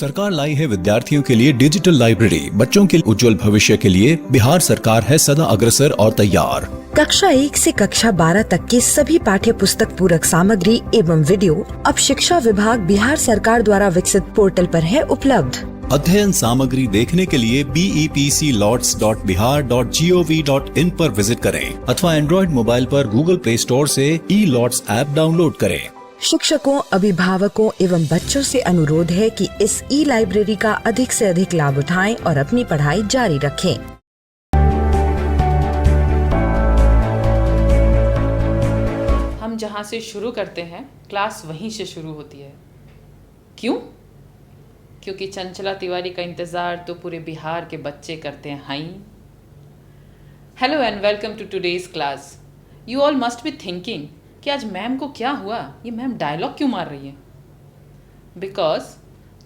सरकार लाई है विद्यार्थियों के लिए डिजिटल लाइब्रेरी। बच्चों के उज्जवल भविष्य के लिए बिहार सरकार है सदा अग्रसर और तैयार। कक्षा 1 से कक्षा 12 तक की सभी पाठ्य पुस्तक पूरक सामग्री एवं वीडियो अब शिक्षा विभाग बिहार सरकार द्वारा विकसित पोर्टल पर है उपलब्ध। अध्ययन सामग्री देखने के लिए BEPCLOTS.bihar.gov.in पर विजिट करें अथवा एंड्रॉइड मोबाइल पर गूगल प्ले स्टोर से E-LOTS ऐप डाउनलोड करें। शिक्षकों, अभिभावकों एवं बच्चों से अनुरोध है कि इस लाइब्रेरी का अधिक से अधिक लाभ उठाएं और अपनी पढ़ाई जारी रखें। हम जहाँ से शुरू करते हैं क्लास वहीं से शुरू होती है। क्यों? क्योंकि चंचला तिवारी का इंतज़ार तो पूरे बिहार के बच्चे करते हैं। Hi hello and welcome to today's class. You all must be thinking कि आज मैम को क्या हुआ, ये मैम डायलॉग क्यों मार रही है? Because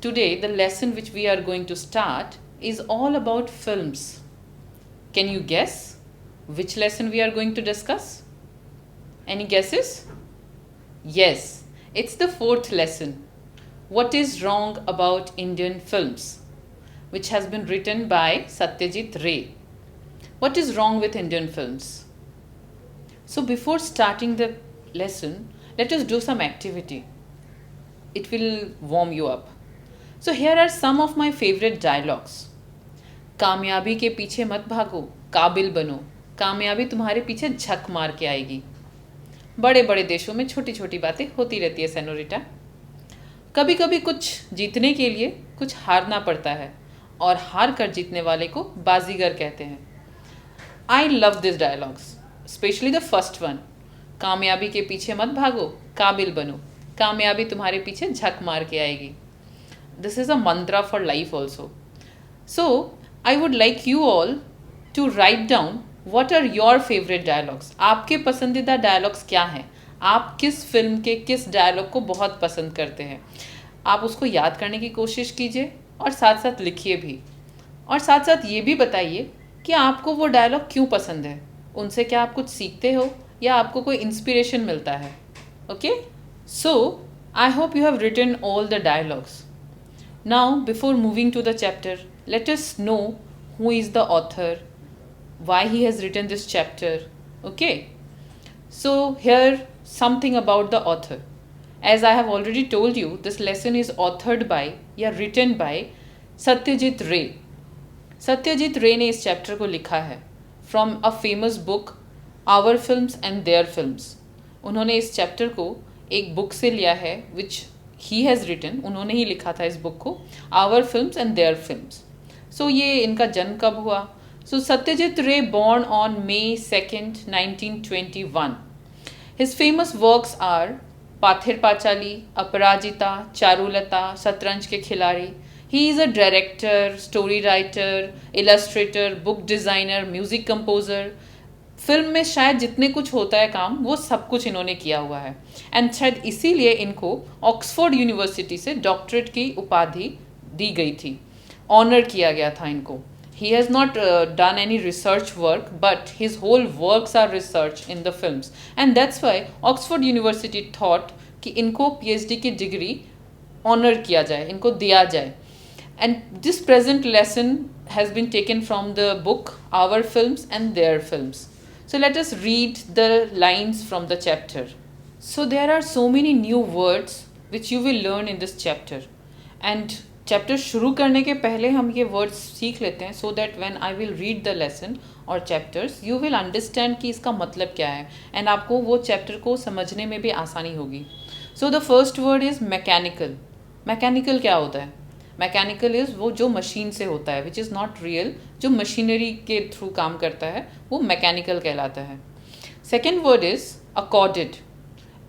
today the lesson which we are going to start is all about films. Can you guess which lesson we are going to discuss? Any guesses? Yes, it's the fourth lesson. What is wrong about Indian films? Which has been written by Satyajit Ray. What is wrong with Indian films? So before starting the lesson, let us do some activity. It will warm you up. So here are some of my favorite dialogues. कामयाबी के पीछे मत भागो, काबिल बनो, कामयाबी तुम्हारे पीछे झक मार के आएगी। बड़े बड़े देशों में छोटी छोटी बातें होती रहती है सेनोरिटा। कभी कभी कुछ जीतने के लिए कुछ हारना पड़ता है और हार कर जीतने वाले को बाजीगर कहते हैं। I love this dialogues, specially the first one. कामयाबी के पीछे मत भागो, काबिल बनो, कामयाबी तुम्हारे पीछे झक मार के आएगी। This is a mantra for life also. So I would like you all to write down What are your favorite dialogues? आपके पसंदीदा डायलॉग्स क्या हैं? आप किस फिल्म के किस डायलॉग को बहुत पसंद करते हैं? आप उसको याद करने की कोशिश कीजिए और साथ साथ लिखिए भी। और साथ साथ ये भी बताइए कि आपको वो डायलॉग क्यों पसंद है, उनसे क्या आप कुछ सीखते हो या आपको कोई इंस्पिरेशन मिलता है। Okay, so I hope you have written all the dialogues. Now before moving to the chapter, let us know who is the author, why he has written this chapter. Okay, so here something about the author. As I have already told you, this lesson is authored by या written by Satyajit Ray. Satyajit Ray ने इस chapter को लिखा है from a famous book Our Films and Their Films. उन्होंने इस chapter को एक बुक से लिया है which he has written. उन्होंने ही लिखा था इस बुक को, Our Films and Their Films. So ये इनका जन्म कब हुआ? So Satyajit Ray born on May 2nd, 1921. His famous works are Pathir Pachali, Aparajita, Charulata, Satranj के खिलाड़ी. He is a director, story writer, illustrator, book designer, music composer. Film में शायद जितने कुछ होता है काम, वो सब कुछ इन्होंने किया हुआ है। एंड शायद इसीलिए इनको ऑक्सफोर्ड यूनिवर्सिटी से डॉक्टरेट की उपाधि दी गई थी, ऑनर किया गया था इनको। He has not done any research work, but his whole works are research in the films, and that's why Oxford University thought कि इनको PhD की डिग्री ऑनर किया जाए, इनको दिया जाए। And this present lesson has been taken from the book Our Films and Their Films. So let us read the lines from the chapter. So there are so many new words which you will learn in this chapter, and chapter शुरू करने के पहले हम ये words सीख लेते हैं so that when I will read the lesson और चैप्टर्स यू विल अंडरस्टैंड कि इसका मतलब क्या है एंड आपको वो चैप्टर को समझने में भी आसानी होगी। So the first word is mechanical. Mechanical क्या होता है? मैकेनिकल इज़ वो जो मशीन से होता है, विच इज़ नॉट रियल, जो मशीनरी के थ्रू काम करता है वो मैकेनिकल कहलाता है। Second word is accorded.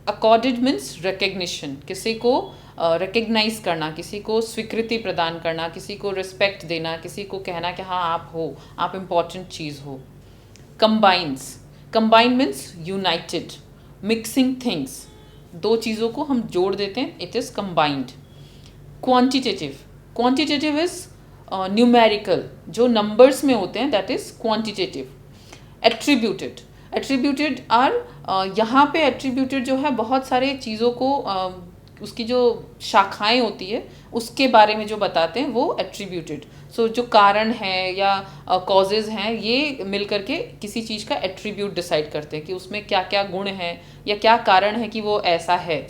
Accorded means recognition, किसी को रिकग्नाइज करना, किसी को स्वीकृति प्रदान करना, किसी को रिस्पेक्ट देना, किसी को कहना कि हाँ आप हो, आप इम्पॉर्टेंट चीज़ हो। Combines. Combine means united, mixing things, दो चीज़ों को हम जोड़ देते हैं, it is combined. Quantitative. Quantitative is numerical, जो नंबर्स में होते हैं, that is quantitative. Attributed. Attributed are यहाँ पे एट्रीब्यूटेड जो है बहुत सारे चीज़ों को उसकी जो शाखाएं होती है उसके बारे में जो बताते हैं वो एट्रीब्यूटेड। सो जो कारण है या कॉजेज हैं ये मिल करके किसी चीज़ का एट्रीब्यूट डिसाइड करते हैं कि उसमें क्या क्या गुण हैं या क्या कारण है कि वो ऐसा है।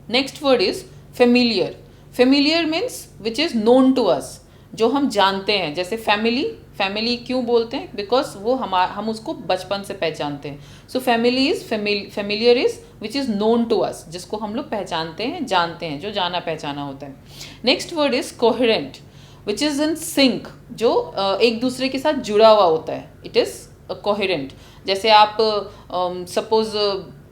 Next word is familiar. Familiar means which is known to us, जो हम जानते हैं। जैसे फैमिली, फैमिली क्यों बोलते हैं? बिकॉज वो हम उसको बचपन से पहचानते हैं। So family is familiar is which is known to us, जिसको हम लोग पहचानते हैं, जानते हैं, जो जाना पहचाना होता है। Next word is coherent which is in sync, जो एक दूसरे के साथ जुड़ा हुआ होता है। It is coherent. जैसे आप सपोज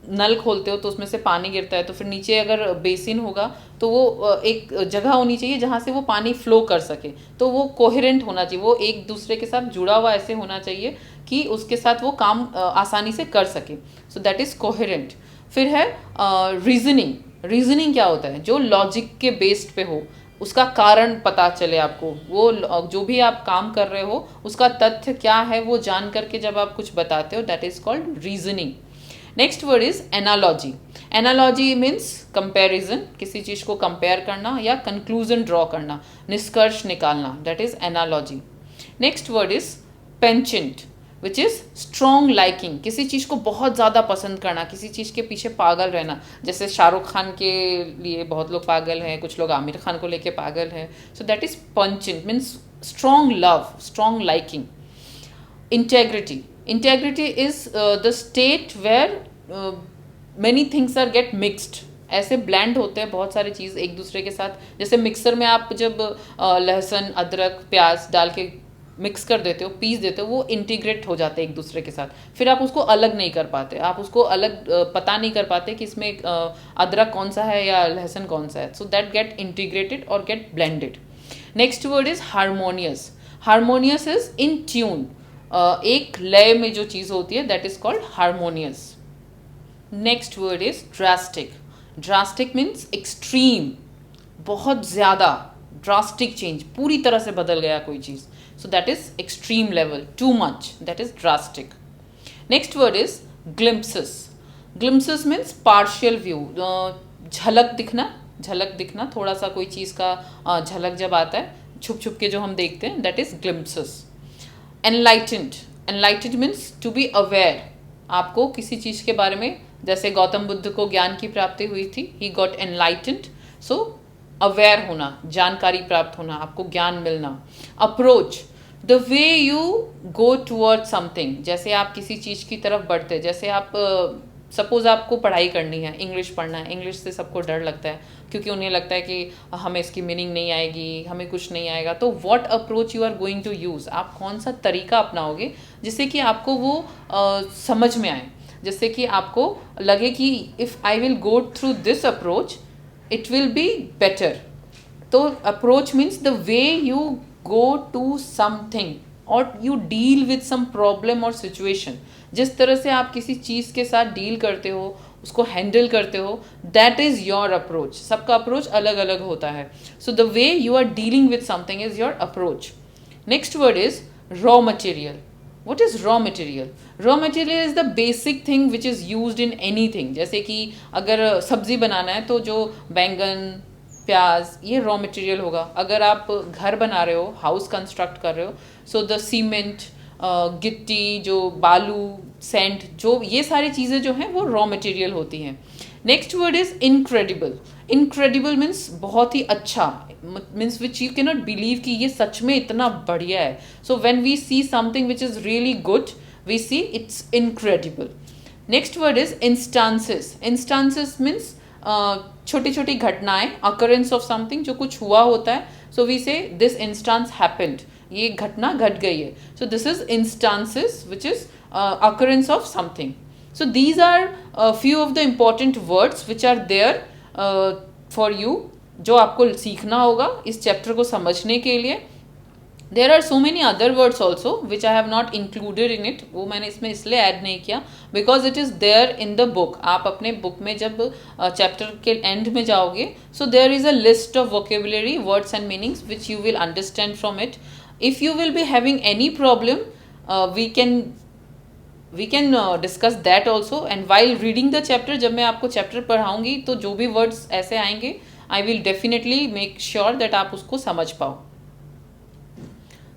नल खोलते हो तो उसमें से पानी गिरता है, तो फिर नीचे अगर बेसिन होगा तो वो एक जगह होनी चाहिए जहाँ से वो पानी फ्लो कर सके, तो वो कोहेरेंट होना चाहिए, वो एक दूसरे के साथ जुड़ा हुआ ऐसे होना चाहिए कि उसके साथ वो काम आसानी से कर सके। So that is coherent. फिर है रीजनिंग। रीजनिंग क्या होता है? जो लॉजिक के बेस्ड पे हो, उसका कारण पता चले आपको, वो जो भी आप काम कर रहे हो उसका तथ्य क्या है वो जान करके जब आप कुछ बताते हो, that is called reasoning. Next word is analogy. Analogy means comparison, किसी चीज़ को कंपेयर करना या कंक्लूजन ड्रॉ करना, निष्कर्ष निकालना, that is analogy. Next word is penchant which is strong liking, किसी चीज़ को बहुत ज़्यादा पसंद करना, किसी चीज़ के पीछे पागल रहना। जैसे शाहरुख खान के लिए बहुत लोग पागल हैं, कुछ लोग आमिर खान को लेके पागल हैं। So that is penchant means strong love, strong liking. Integrity. Integrity is the state where many things are get mixed। ऐसे ब्लेंड होते हैं बहुत सारी चीज़ एक दूसरे के साथ। जैसे मिक्सर में आप जब लहसुन, अदरक, प्याज डाल के मिक्स कर देते हो, पीस देते हो, वो इंटीग्रेट हो जाते हैं एक दूसरे के साथ। फिर आप उसको अलग नहीं कर पाते, आप उसको अलग पता नहीं कर पाते कि इसमें अदरक कौन सा है या लहसुन कौन सा है। सो दैट गेट इंटीग्रेटेड और get blended. Next word is harmonious. Harmonious is in tune, एक लय में जो चीज़ होती है, that is called harmonious. Next word is drastic. Drastic means extreme, बहुत ज़्यादा, ड्रास्टिक चेंज, पूरी तरह से बदल गया कोई चीज़। So that is extreme level, too much, that is drastic. Next word is glimpses. Glimpses means partial view, झलक दिखना, झलक दिखना, थोड़ा सा कोई चीज़ का झलक जब आता है छुप छुप के जो हम देखते हैं, that is glimpses. Enlightened. Enlightened means to be aware, आपको किसी चीज़ के बारे में, जैसे गौतम बुद्ध को ज्ञान की प्राप्ति हुई थी, he got enlightened. So aware होना, जानकारी प्राप्त होना, आपको ज्ञान मिलना। Approach, the way you go toward something, जैसे आप किसी चीज़ की तरफ बढ़ते, जैसे आप सपोज आपको पढ़ाई करनी है, इंग्लिश पढ़ना है, इंग्लिश से सबको डर लगता है क्योंकि उन्हें लगता है कि हमें इसकी मीनिंग नहीं आएगी, हमें कुछ नहीं आएगा। तो what approach you are going to use, आप कौन सा तरीका अपनाओगे जिससे कि आपको वो समझ में आए, जिससे कि आपको लगे कि if I will go through this approach it will be better. तो approach means the way you go to something और you deal with some problem और सिचुएशन, जिस तरह से आप किसी चीज़ के साथ डील करते हो, उसको हैंडल करते हो, दैट इज़ योर अप्रोच। सबका अप्रोच अलग अलग होता है। So the way you are dealing with something is your approach. Next word is raw material. What is raw material? Raw material is the basic thing which is used in anything। जैसे कि अगर सब्जी बनाना है तो जो बैंगन, प्याज, ये रॉ मटेरियल होगा। अगर आप घर बना रहे हो, हाउस कंस्ट्रक्ट कर रहे हो, सो द सीमेंट, गिट्टी, जो बालू, सैंड, जो ये सारी चीज़ें जो हैं वो रॉ मटेरियल होती हैं। Next word is incredible. Incredible means बहुत ही अच्छा, means which you can not believe कि ये सच में इतना बढ़िया है। So when we see something which is really good, we see it's incredible. Next word is instances. Instances means छोटी छोटी घटनाएं, अकरेंस ऑफ समथिंग, जो कुछ हुआ होता है। सो वी से दिस इंस्टांस हैपेंड, ये घटना घट गई है। So this is instances which is occurrence of something. So these are a few of the important words which are there for you, जो आपको सीखना होगा इस चैप्टर को समझने के लिए। There are so many other words also which I have not included in it, वो मैंने इसमें इसलिए ऐड नहीं किया because it is there in the book। आप अपने बुक में जब चैप्टर के एंड में जाओगे, so there is a list of vocabulary, words and meanings which you will understand from it. If you will be having any problem, we can we can discuss that also, and while reading the chapter, जब मैं आपको chapter पढ़ाऊंगी तो जो भी words ऐसे आएंगे I will definitely make sure that आप उसको समझ पाओ.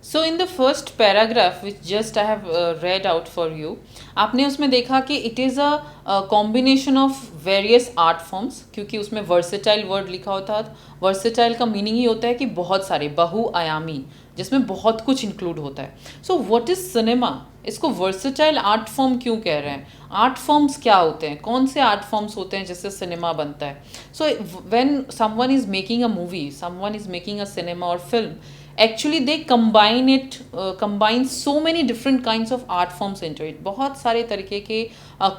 So in the first paragraph which just I have read out for you, आपने उसमें देखा कि it is a combination of various art forms, क्योंकि उसमें वर्सेटाइल वर्ड लिखा होता है. वर्सेटाइल का मीनिंग ही होता है कि बहुत सारे, बहुआयामी, जिसमें बहुत कुछ इंक्लूड होता है. So what is cinema? इसको वर्सेटाइल आर्ट फॉर्म क्यों कह रहे हैं? आर्ट फॉर्म्स क्या होते हैं? कौन से आर्ट फॉर्म्स होते हैं जिससे सिनेमा बनता है? So when someone is making a movie, someone is making a cinema और film, actually they combine so many different kinds of art forms into it. बहुत सारे तरीके के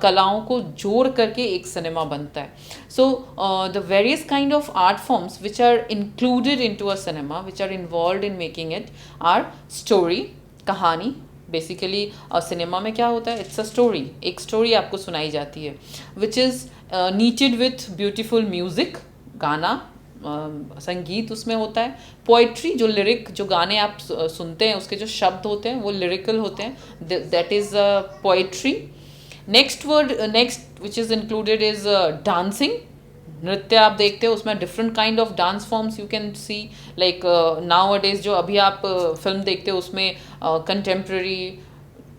कलाओं को जोड़ करके एक सिनेमा बनता है. So the various kind of art forms which are included into a cinema, which are involved in making it, are story, कहानी. बेसिकली सिनेमा में क्या होता है? इट्स अ स्टोरी, एक स्टोरी आपको सुनाई जाती है, which is needed with beautiful music, गाना, संगीत उसमें होता है. पोइट्री, जो लिरिक, जो गाने आप सुनते हैं उसके जो शब्द होते हैं वो लिरिकल होते हैं, that is poetry. Next which is included is dancing. नृत्य आप देखते हो, उसमें different kind of dance forms you can see, like nowadays जो अभी आप फिल्म देखते हो उसमें contemporary,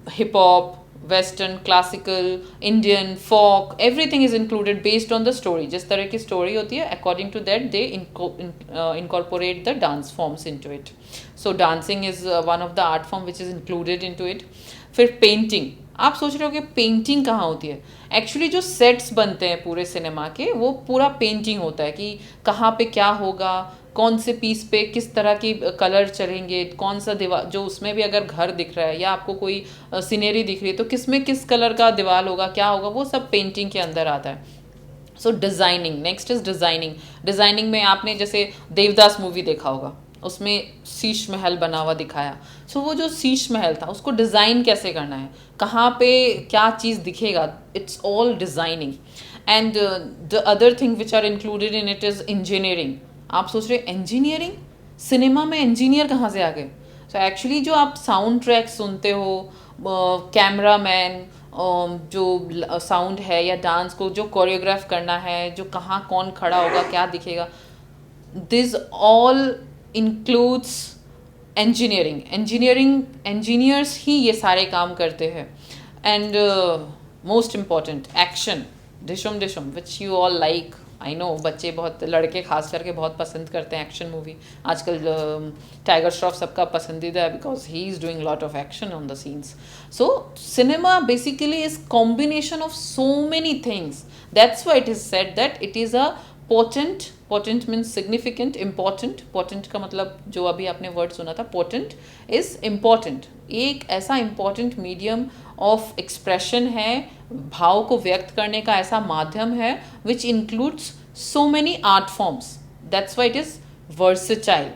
hip hop, western, classical, Indian, folk, everything is included based on the story. जिस तरह की स्टोरी होती है according to that they incorporate the dance forms into it. So dancing is one of the art form which is included into it. फिर painting. आप सोच रहे हो कि पेंटिंग कहाँ होती है? एक्चुअली जो सेट्स बनते हैं पूरे सिनेमा के, वो पूरा पेंटिंग होता है कि कहाँ पे क्या होगा, कौन से पीस पे किस तरह की कलर चलेंगे, कौन सा दीवार, जो उसमें भी अगर घर दिख रहा है या आपको कोई सीनरी दिख रही है तो किस में किस कलर का दीवार होगा, क्या होगा, वो सब पेंटिंग के अंदर आता है. So designing. Next is designing. Designing में आपने जैसे देवदास मूवी देखा होगा, उसमें शीश महल बना हुआ दिखाया. सो वो जो शीश महल था उसको डिज़ाइन कैसे करना है, कहाँ पे क्या चीज़ दिखेगा, it's all designing. And the other thing which are included in it is engineering. आप सोच रहे इंजीनियरिंग, सिनेमा में इंजीनियर कहाँ से आ गए? सो एक्चुअली जो आप साउंड ट्रैक सुनते हो, कैमरा मैन, जो साउंड है या डांस को जो कोरियोग्राफ करना है, जो कहाँ कौन खड़ा होगा, क्या दिखेगा, this all includes engineering. Engineers ही ये सारे काम करते हैं. एंड मोस्ट इम्पॉर्टेंट, एक्शन, डिशम which you all like. I know बच्चे, बहुत लड़के खास करके बहुत पसंद करते हैं एक्शन मूवी. आजकल टाइगर श्रॉफ सबका पसंदीदा है because he is doing lot of action on the scenes. So cinema basically is combination of so many things. That's why it is said that it is a potent means significant, important. Potent का मतलब जो अभी आपने word सुना था, potent is important. एक ऐसा important medium of expression है, भाव को व्यक्त करने का ऐसा माध्यम है which includes so many art forms. That's why it is versatile.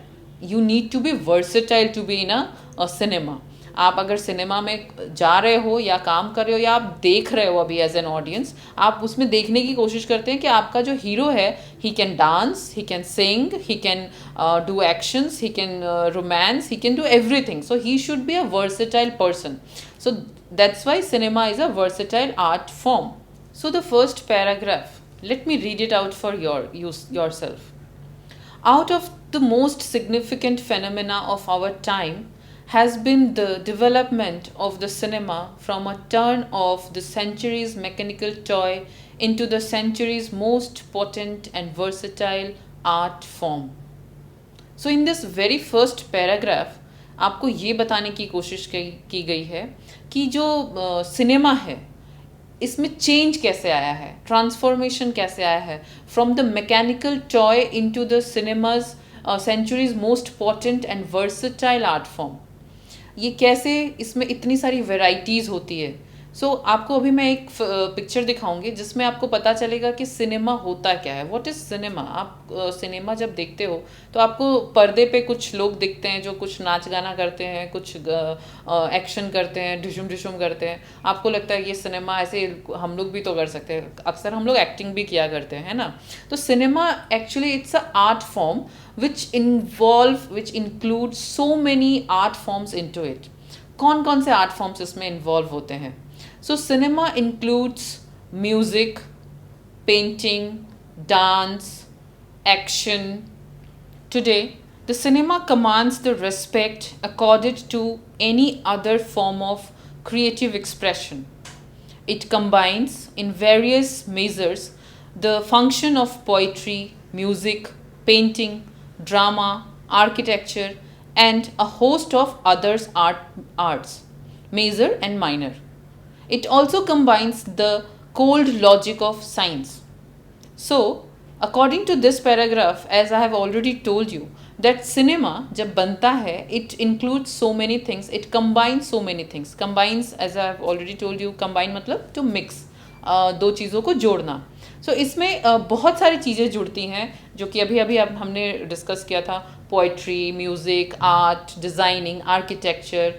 You need to be versatile to be in a cinema. आप अगर सिनेमा में जा रहे हो या काम कर रहे हो या आप देख रहे हो अभी एज एन ऑडियंस, आप उसमें देखने की कोशिश करते हैं कि आपका जो हीरो है, he can dance, he can sing, he can do actions, he can romance, he can do everything. So he should be a versatile person. So that's why cinema is a versatile art form. So the first paragraph, let me read it out for yourself. Out of the most significant phenomena of our time has been the development of the cinema from a turn of the century's mechanical toy into the century's most potent and versatile art form. So in this very first paragraph, आपको ये बताने की कोशिश की गई है कि जो सिनेमा है इसमें चेंज कैसे आया है, ट्रांसफॉर्मेशन कैसे आया है, from the mechanical toy into the cinema's century's most potent and versatile art form. ये कैसे, इसमें इतनी सारी वेराइटीज़ होती है. सो आपको अभी मैं एक पिक्चर दिखाऊंगी जिसमें आपको पता चलेगा कि सिनेमा होता क्या है. What is cinema. आप सिनेमा जब देखते हो तो आपको पर्दे पे कुछ लोग दिखते हैं जो कुछ नाच गाना करते हैं, कुछ एक्शन करते हैं, ढिशुम करते हैं. आपको लगता है ये सिनेमा, ऐसे हम लोग भी तो कर सकते हैं. अक्सर हम लोग एक्टिंग भी किया करते हैं, है ना. तो cinema actually it's a art form which include so many art forms into it. कौन कौन से आर्ट फॉर्म्स इसमें इन्वॉल्व होते हैं? So cinema includes music, painting, dance, action. Today, the cinema commands the respect accorded to any other form of creative expression. It combines in various measures the function of poetry, music, painting, drama, architecture, and a host of others arts, major and minor. It also combines the cold logic of science. So, according to this paragraph, as I have already told you, that cinema जब बनता है, it includes so many things, it combines so many things. Combines, as I have already told you, combine मतलब to mix, दो चीज़ों को जोड़ना. So इसमें बहुत सारी चीज़ें जुड़ती हैं जो कि अभी अब हमने डिस्कस किया था. Poetry, music, art, designing, architecture,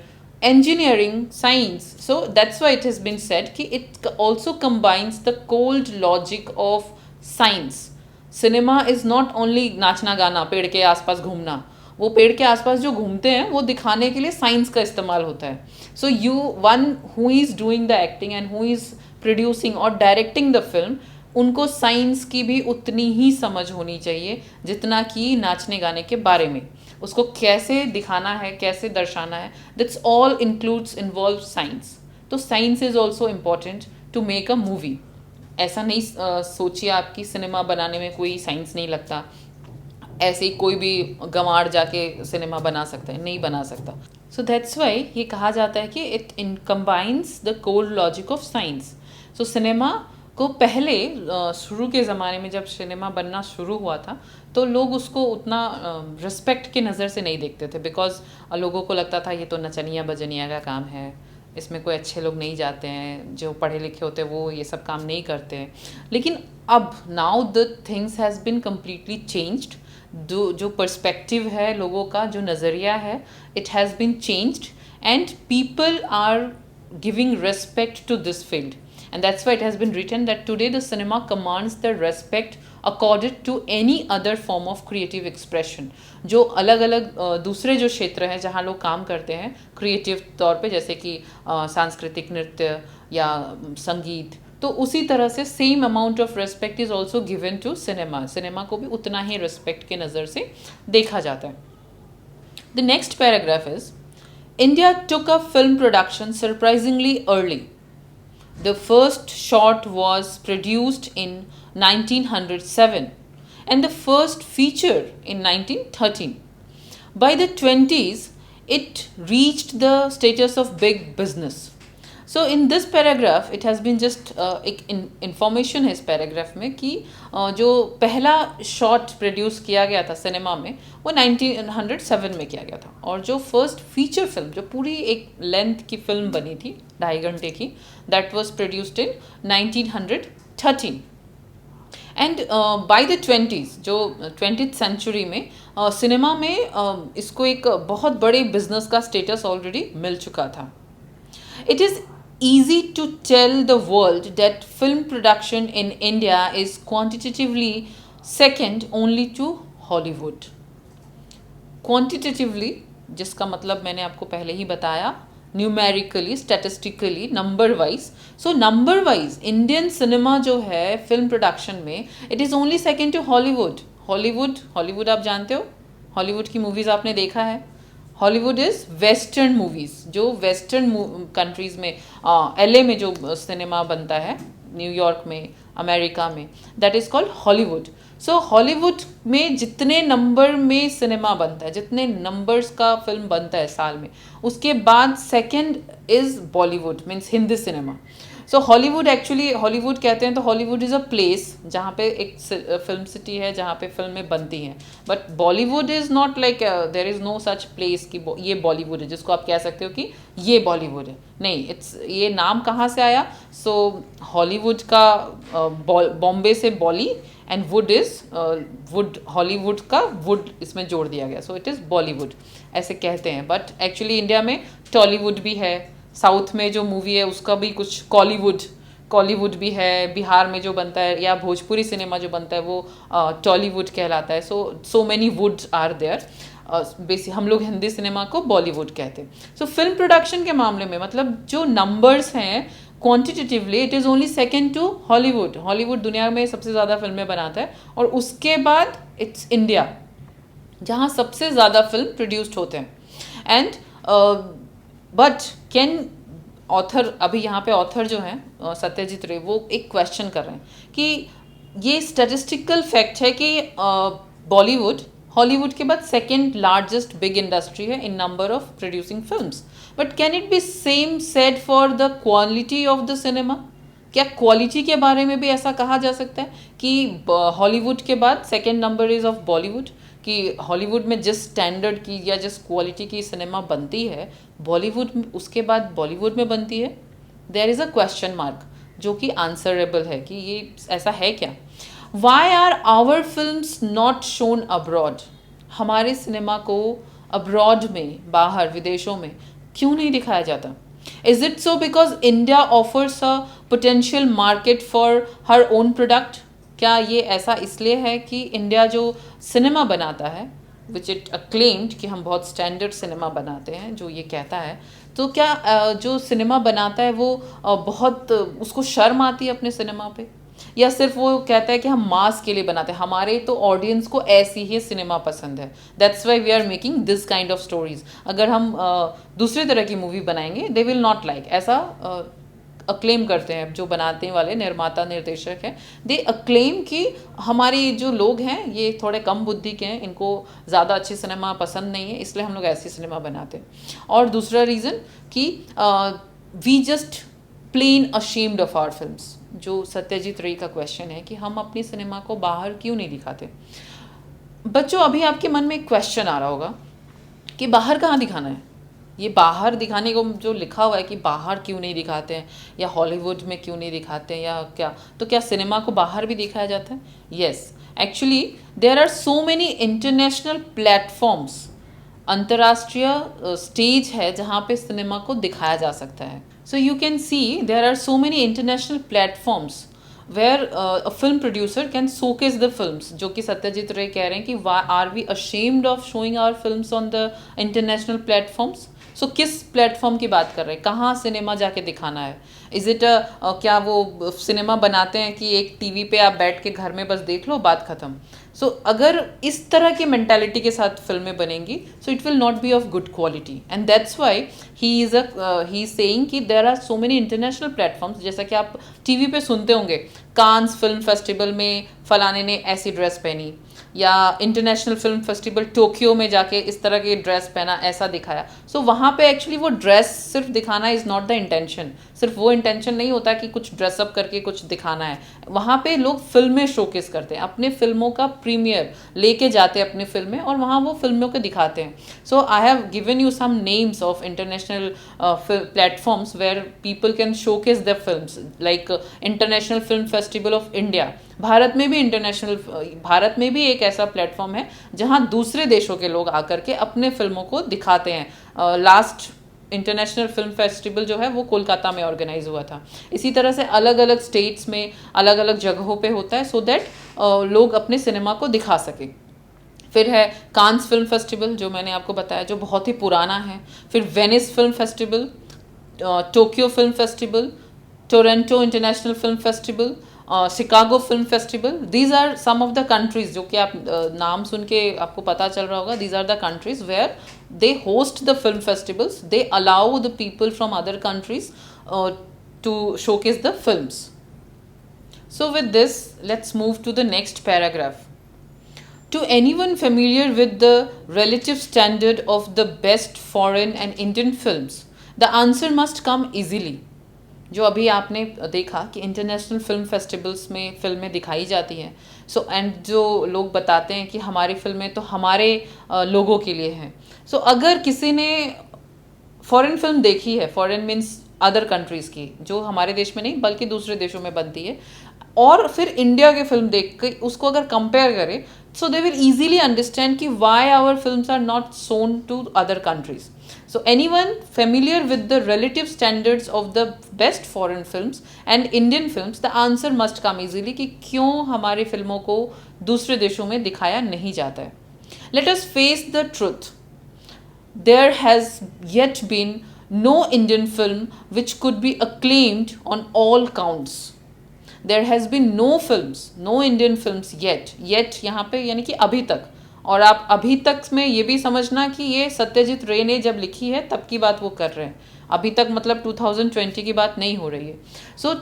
engineering, science. So that's why it has been said कि it also combines the cold logic of science. Cinema is not only नाचना गाना, पेड़ के आसपास घूमना. वो पेड़ के आसपास जो घूमते हैं वो दिखाने के लिए साइंस का इस्तेमाल होता है. So you, one who is doing the acting and who is producing or directing the film, उनको साइंस की भी उतनी ही समझ होनी चाहिए जितना कि नाचने गाने के बारे में. उसको कैसे दिखाना है, कैसे दर्शाना है, that's all includes involve science. तो science is also important to make a movie. ऐसा नहीं सोचिए आप कि सिनेमा बनाने में कोई साइंस नहीं लगता, ऐसे ही कोई भी गंवार जाके सिनेमा बना सकता है, नहीं बना सकता. सो दैट्स वाई ये कहा जाता है कि it combines the cold logic of science. So cinema को पहले शुरू के ज़माने में जब सिनेमा बनना शुरू हुआ था तो लोग उसको उतना रिस्पेक्ट की नज़र से नहीं देखते थे, बिकॉज लोगों को लगता था ये तो नचनिया बजनिया का काम है, इसमें कोई अच्छे लोग नहीं जाते हैं, जो पढ़े लिखे होते हैं वो ये सब काम नहीं करते हैं. लेकिन अब now the things has been completely changed. जो पर्सपेक्टिव है लोगों का, जो नज़रिया है, it has been changed and people are giving respect to this field. And that's why it has been written that today the cinema commands the respect accorded to any other form of creative expression. जो अलग अलग दूसरे जो क्षेत्र हैं जहाँ लोग काम करते हैं क्रिएटिव तौर पे, जैसे कि सांस्कृतिक नृत्य या संगीत, तो उसी तरह से same amount of respect is also given to cinema. Cinema को भी उतना ही रेस्पेक्ट के नज़र से देखा जाता है. The next paragraph is, India took a film production surprisingly early. The first short was produced in 1907 and the first feature in 1913. By the 20s, it reached the status of big business. So in this paragraph, it has been just एक information है इस paragraph में कि जो पहला short produce किया गया था सिनेमा में वो 1907 में किया गया था, और जो first feature film, जो पूरी एक length की film बनी थी 2.5 घंटे की, that was produced in 1913. And by the 20s, जो 20th सेंचुरी में सिनेमा में इसको एक बहुत बड़े बिजनेस का स्टेटस ऑलरेडी मिल चुका था. It is easy to tell the world that film production in India is quantitatively second only to Hollywood. Quantitatively, जिसका मतलब मैंने आपको पहले ही बताया, numerically, statistically, number wise. So number wise Indian cinema जो है फिल्म प्रोडक्शन में, it is only second to Hollywood. Hollywood आप जानते हो, हॉलीवुड की मूवीज़ आपने देखा है. हॉलीवुड इज़ वेस्टर्न मूवीज़, जो वेस्टर्न कंट्रीज़ में, LA में जो सिनेमा बनता है, न्यूयॉर्क में, अमेरिका में, that is called Hollywood. So Hollywood में जितने नंबर में सिनेमा बनता है, जितने नंबर्स का फिल्म बनता है साल में, उसके बाद second is Bollywood, means Hindi cinema. So Hollywood, actually Hollywood कहते हैं तो हॉलीवुड इज़ अ प्लेस जहाँ पे एक फिल्म सिटी है जहाँ पे फिल्में बनती हैं. But Bollywood is not like, there is no such place कि ये बॉलीवुड है जिसको आप कह सकते हो कि ये बॉलीवुड है. नहीं, इट्स, ये नाम कहाँ से आया? सो हॉलीवुड का बॉम्बे से bolly and wood is wood, Hollywood का वुड इसमें जोड़ दिया गया, सो इट इज़ बॉलीवुड ऐसे कहते हैं. बट एक्चुअली इंडिया में टॉलीवुड भी है, साउथ में जो मूवी है उसका भी कुछ कॉलीवुड भी है, बिहार में जो बनता है या भोजपुरी सिनेमा जो बनता है वो टॉलीवुड कहलाता है. So many woods are there. Basic हम लोग हिंदी सिनेमा को बॉलीवुड कहते हैं. सो फिल्म प्रोडक्शन के मामले में मतलब जो नंबर्स हैं quantitatively it is only second to Hollywood. Hollywood दुनिया में सबसे ज़्यादा फिल्में बनाता है, और उसके बाद इट्स इंडिया, जहाँ सबसे ज़्यादा फिल्म प्रोड्यूस्ड होते हैं. एंड बट कैन ऑथर, अभी यहाँ पे ऑथर जो हैं सत्यजीत रे, वो एक क्वेश्चन कर रहे हैं कि ये स्टैटिस्टिकल फैक्ट है कि बॉलीवुड हॉलीवुड के बाद सेकेंड लार्जेस्ट बिग इंडस्ट्री है in number of producing films. But can it be same said for the quality of the cinema? क्या क्वालिटी के बारे में भी ऐसा कहा जा सकता है कि हॉलीवुड के बाद second number is of Bollywood, कि हॉलीवुड में जिस स्टैंडर्ड की या जिस क्वालिटी की सिनेमा बनती है, बॉलीवुड उसके बाद बॉलीवुड में बनती है? There is a question mark जो कि आंसरेबल है कि ये ऐसा है क्या. Why are our films not shown abroad? हमारे सिनेमा को अब्रॉड में, बाहर विदेशों में क्यों नहीं दिखाया जाता? Is it so because India offers a potential market for her own product? क्या ये ऐसा इसलिए है कि इंडिया जो सिनेमा बनाता है, विच इट अक्लेम्ड कि हम बहुत स्टैंडर्ड सिनेमा बनाते हैं, जो ये कहता है, तो क्या जो सिनेमा बनाता है वो बहुत उसको शर्म आती है अपने सिनेमा पे, या सिर्फ वो कहता है कि हम मास के लिए बनाते हैं, हमारे तो ऑडियंस को ऐसी ही सिनेमा पसंद है, that's why we are making this kind of stories. अगर हम दूसरे तरह की मूवी बनाएंगे दे विल नॉट लाइक, ऐसा अक्लेम करते हैं जो बनाने वाले निर्माता निर्देशक हैं. दे अक्लेम कि हमारी जो लोग हैं ये थोड़े कम बुद्धि के हैं, इनको ज़्यादा अच्छी सिनेमा पसंद नहीं है, इसलिए हम लोग ऐसी सिनेमा बनाते हैं. और दूसरा रीज़न कि we just plain ashamed of our films. जो सत्यजीत रे का क्वेश्चन है कि हम अपनी सिनेमा को बाहर क्यों नहीं दिखाते. बच्चों, अभी आपके मन में एक क्वेश्चन आ रहा होगा कि बाहर कहाँ दिखाना है? ये बाहर दिखाने को जो लिखा हुआ है कि बाहर क्यों नहीं दिखाते हैं, या हॉलीवुड में क्यों नहीं दिखाते हैं, या क्या, तो क्या सिनेमा को बाहर भी दिखाया जाता है? Yes, actually there are so many international platforms. अंतर्राष्ट्रीय स्टेज है जहाँ पे सिनेमा को दिखाया जा सकता है. So you can see there are so many international platforms where a film producer can showcase the films. जो कि सत्यजीत रे कह रहे हैं कि why are we ashamed of showing our films on the international platforms? So किस platform की बात कर रहे हैं, कहाँ सिनेमा जाके दिखाना है? इज़ इट क्या वो सिनेमा बनाते हैं कि एक टीवी पे आप बैठ के घर में बस देख लो, बात ख़त्म? सो अगर इस तरह की मेंटालिटी के साथ फिल्में बनेंगी, so it will not be of good quality. And that's why he is saying कि there are so many international platforms. जैसा कि आप टीवी पे सुनते होंगे, कांस फिल्म फेस्टिवल में फलाने ने ऐसी ड्रेस पहनी, या इंटरनेशनल फिल्म फेस्टिवल टोक्यो में जाके इस तरह की ड्रेस पहना, ऐसा दिखाया. सो वहाँ पे एक्चुअली वो ड्रेस सिर्फ दिखाना इज़ नॉट द इंटेंशन. सिर्फ वो इंटेंशन नहीं होता कि कुछ ड्रेसअप करके कुछ दिखाना है. वहाँ पे लोग फिल्में शोकेस करते हैं, अपने फिल्मों का प्रीमियर लेके जाते हैं अपनी फिल्में, और वहाँ वो फिल्मों को दिखाते हैं. So I have given you some names of international platforms where people can showcase the films, like international film festival of India. Bharat में भी एक ऐसा प्लेटफॉर्म है जहां दूसरे देशों के लोग आकर के अपने फिल्मों को दिखाते हैं. लास्ट इंटरनेशनल फिल्म फेस्टिवल जो है वो कोलकाता में ऑर्गेनाइज हुआ था. इसी तरह से अलग अलग स्टेट्स में अलग अलग जगहों पे होता है, सो दैट लोग अपने सिनेमा को दिखा सके. फिर है कांस फिल्म फेस्टिवल जो मैंने आपको बताया, जो बहुत ही पुराना है. फिर Venice film festival, Tokyo film festival, Toronto international film festival, Chicago film festival. These are some of the countries जो कि आप नाम सुन के आपको पता चल रहा होगा. These are the countries where they host the film festivals. They allow the people from other countries to showcase the films. So with this let's move to the next paragraph. To anyone familiar with the relative standard of the best foreign and Indian films, the answer must come easily. जो अभी आपने देखा कि international film festivals में फिल्में दिखाई जाती हैं, सो एंड जो लोग बताते हैं कि हमारी फिल्में तो हमारे लोगों के लिए हैं. सो अगर किसी ने फॉरेन फिल्म देखी है, फॉरेन मीन्स अदर कंट्रीज़ की, जो हमारे देश में नहीं बल्कि दूसरे देशों में बनती है, और फिर इंडिया की फिल्म देख के उसको अगर कंपेयर करें, so they will easily understand कि why our films are not shown to other countries. So anyone familiar with the relative standards of the best foreign films and Indian films, the answer must come easily कि क्यों हमारी फिल्मों को दूसरे देशों में दिखाया नहीं जाता है. Let us face the truth. There has yet been no Indian film which could be acclaimed on all counts. There has been no films, no Indian films yet यहाँ पे यानी कि अभी तक, और आप अभी तक में ये भी समझना कि ये सत्यजीत रे ने जब लिखी है तब की बात वो कर रहे हैं, अभी तक मतलब 2020 की बात नहीं हो रही है. So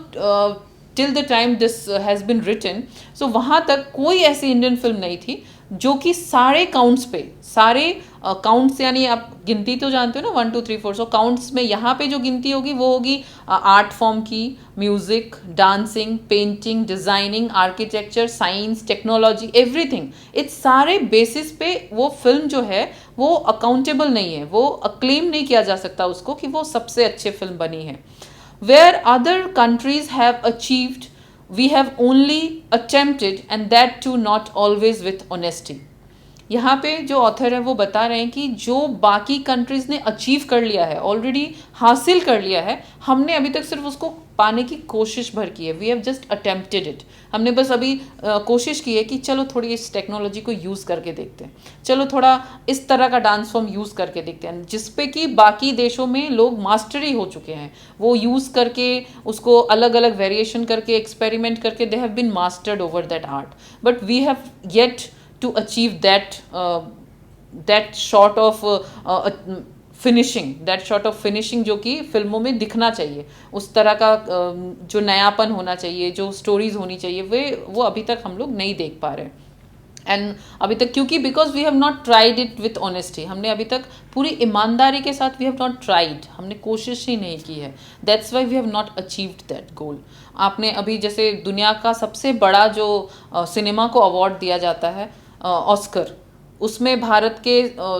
till the time this has been written, so वहाँ तक कोई ऐसी इंडियन फिल्म नहीं थी जो कि सारे काउंट्स पे, सारे काउंट्स यानी आप गिनती तो जानते हो ना 1 2 3 4, सो काउंट्स में यहाँ पे जो गिनती होगी वो होगी आर्ट फॉर्म की, music, dancing, painting, designing, architecture, science, technology, everything. इस सारे बेसिस पे वो फिल्म जो है वो अकाउंटेबल नहीं है, वो अक्लेम नहीं किया जा सकता उसको कि वो सबसे अच्छी फिल्म बनी है. Where other countries have achieved, we have only attempted, and that too not always with honesty. यहाँ पे जो ऑथर है वो बता रहे हैं कि जो बाकी कंट्रीज़ ने अचीव कर लिया है, ऑलरेडी हासिल कर लिया है, हमने अभी तक सिर्फ उसको पाने की कोशिश भर की है. We have just attempted it. हमने बस अभी कोशिश की है कि चलो थोड़ी इस टेक्नोलॉजी को यूज़ करके देखते हैं, चलो थोड़ा इस तरह का डांस फॉर्म यूज़ करके देखते हैं, जिसपे कि बाकी देशों में लोग मास्टरी हो चुके हैं. वो यूज़ करके उसको अलग अलग वेरिएशन करके एक्सपेरिमेंट करके they have been mastered over that art. But we have yet to achieve that sort of finishing जो कि फिल्मों में दिखना चाहिए, उस तरह का जो नयापन होना चाहिए, जो स्टोरीज होनी चाहिए, वो अभी तक हम लोग नहीं देख पा रहे हैं. एंड अभी तक क्योंकि because we have not tried it with honesty, हमने अभी तक पूरी ईमानदारी के साथ वी हैव नॉट ट्राइड, हमने कोशिश ही नहीं की है. That's why we have not achieved that goal. आपने अभी जैसे दुनिया का सबसे बड़ा जो सिनेमा को अवार्ड दिया जाता है ऑस्कर, उसमें भारत के